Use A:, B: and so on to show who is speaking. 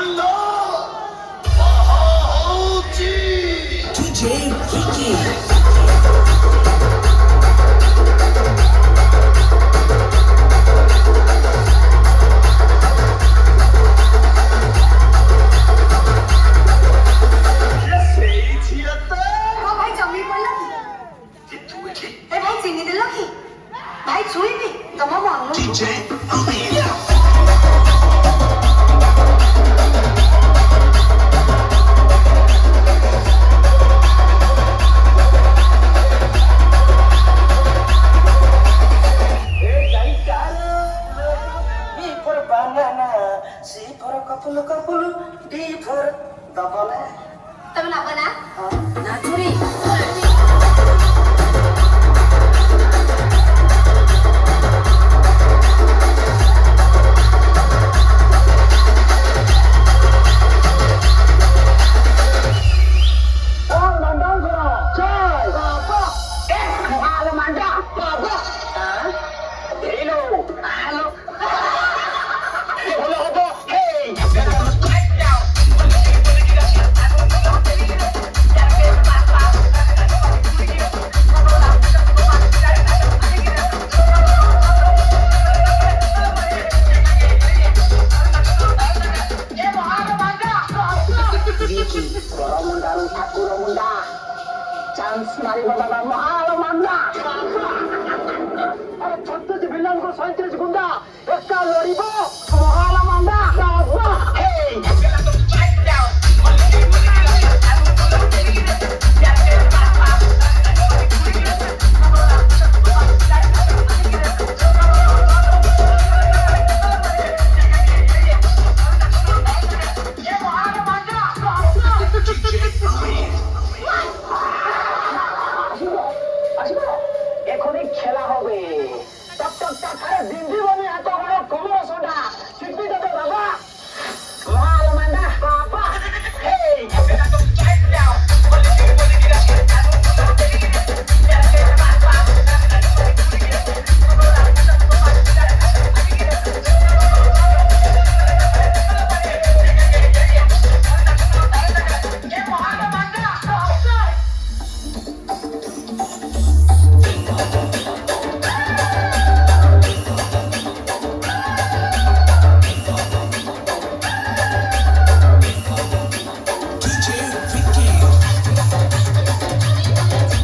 A: Hala! Mahauji!
B: DJ Kiki.
A: DJ Amelia.
C: B for banana, C for couple, D for double.
D: Tapi nak mana?
C: Nah, curi. Chance mari baba mahalo manda. Are chotto je villain ko 37 गुंडा ekka loribo mahalo manda. Hey, এখনই খেলা হবে। টক টক টক করে দিন দিবনি এত বড় কমর soda শিখবি তো বাবা।